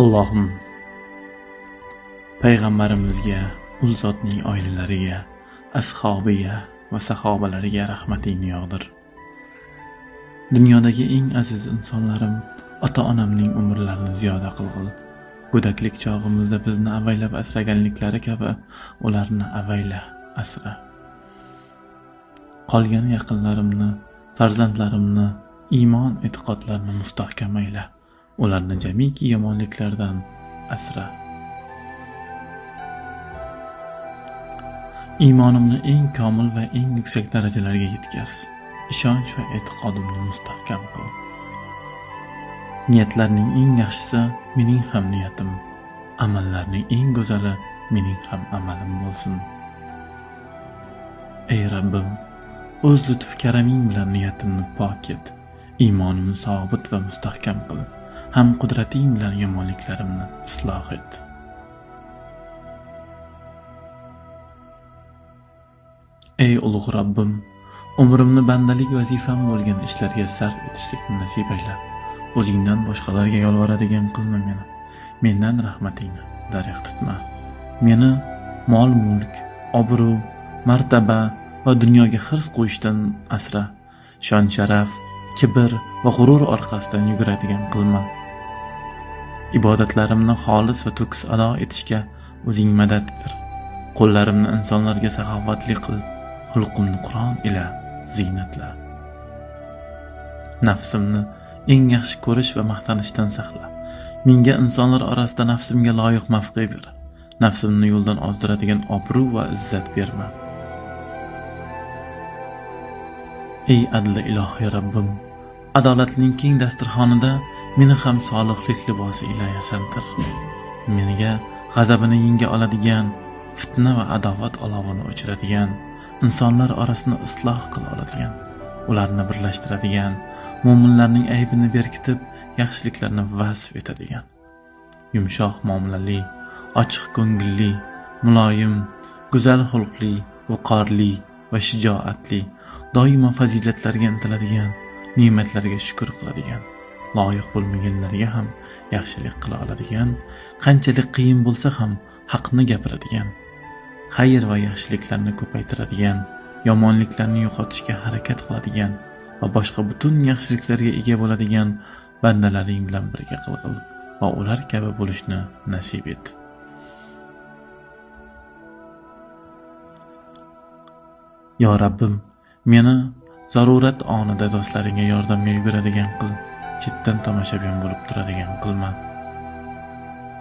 Allohim payg'ambarimizga, ul zotning oilalariga, ashabiga va sahobalariga rahmatingni yog'dir. Dunyodagi eng aziz insonlarim, ota-onamning umrlarini ziyoda qilg'il. Go'daklik chog'imizda bizni avaylab asraganliklari kabi ularni avayla, asra. Qolgan yaqinlarimni, farzandlarimni iymon e'tiqodlarini mustahkam ayla. Ularni jamiki yomonliklardan asra. Iymonimni eng komil va eng yuksak darajalarga yetkaz. Ishonch va e'tiqodimni mustahkam qil. Niyatlarning eng yaxshisi mening ham niyatim, amallarning eng go'zali mening ham amalim bo'lsin. Ey Rabbim, o'z lutf karaming bilan niyatimni pok et, iymonimni sobit va mustahkam qil, ham qudrating bilan yomonliklarimni isloh et. Ey ulug' Rabbim, umrimni bandalik vazifam bo'lgan ishlarga sarf etishlikni nasib ayla. O'zingdan boshqalarga yolvoradigan qilma meni. Mendan rahmatingni dariq tutma. Meni mol-mulk, obro', martaba va dunyoga hirs qo'yishdan asra. Shon-sharaf, kibr va g'urur orqasidan yuguradigan qilma. Ibodatlarimni xolis va to'kis ado etishga o'zing madad ber. Qo'llarimni insonlarga saxovatli qil, xulqimni Qur'on ila ziynatla. Nafsimni eng yaxshi ko'rish va maqtanishdan saqla. Menga insonlar orasida nafsimga loyiq mavqe ber. Nafsimni yo'ldan ozdiradigan obro' va izzat berma. Ey adli ilohiy Rabbim, adolatning keng dasturxonida meni ham solihlik libosi ila yasantir. Menga g'azabini yenga oladigan, fitna va adovat olovini o'chiradigan, insonlar orasini isloh qila oladigan, ularni birlashtiradigan, mo'minlarning aybini berkitib, yaxshiliklarni vasf etadigan, yumshoq muomalali, ochiq ko'ngilli, muloyim, go'zal xulqli, viqorli va shijoatli, doimo fazilatlarga intiladigan, ne'matlarga shukr qiladigan, loyiq bo'lmaganlarga ham yaxshilik qila oladigan, qanchalik qiyin bo'lsa ham haqni gapiradigan, xayr va yaxshiliklarni ko'paytiradigan, yomonliklarni yo'qotishga harakat qiladigan va boshqa butun yaxshiliklarga ega bo'ladigan bandalaring bilan birga qilg'il va ular kabi bo'lishni nasib et. Yo Rabbim, meni zarurat onida do'stlaringga yordamga yuguradigan qil, chetdan tomoshabin bo'lib turadigan qilma.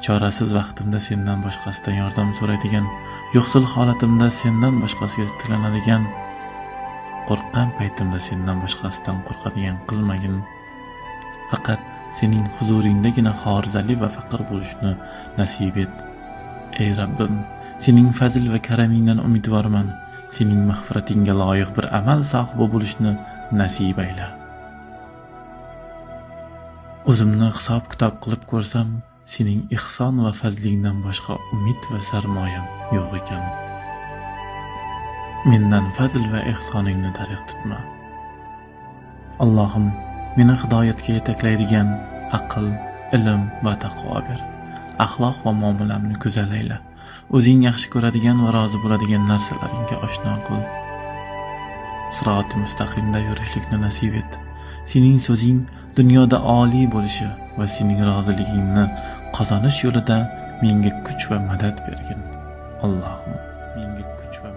Chorasiz vaqtimda sendan boshqasidan yordam so'raydigan, yo'qsul holatimda sendan boshqasiga tiklanadigan, qo'rqqan paytimda sendan boshqasidan qo'rqadigan qilmagin. Faqat sening huzuringdagina xorizali va faqir bo'lishni nasib et. Ey Rabbim, sening fazl va karamingdan umidvorman. Sening mag'firatingga loyiq bir amal sohibi bo'lishni nasib ayla. O'zimni hisob-kitob qilib ko'rsam, sening ihson va fazlingdan boshqa umid va sarmoyam yo'q ekan. Mendan fazl va ihsoningni dariq tutma. Allohim, meni hidoyatga yetaklaydigan aql, ilm va taqvo ber. Axloq va muomalamni go'zal ayla. O'zing yaxshi ko'radigan va rozi bo'ladigan narsalaringga oshno qil. Sirot-i mustaqimda yurishlikni nasib et. Sening so'zing dunyoda oliy bo'lishi va sening roziligingni qozonish yo'lida menga kuch va madad bergin. Allohim, menga kuch va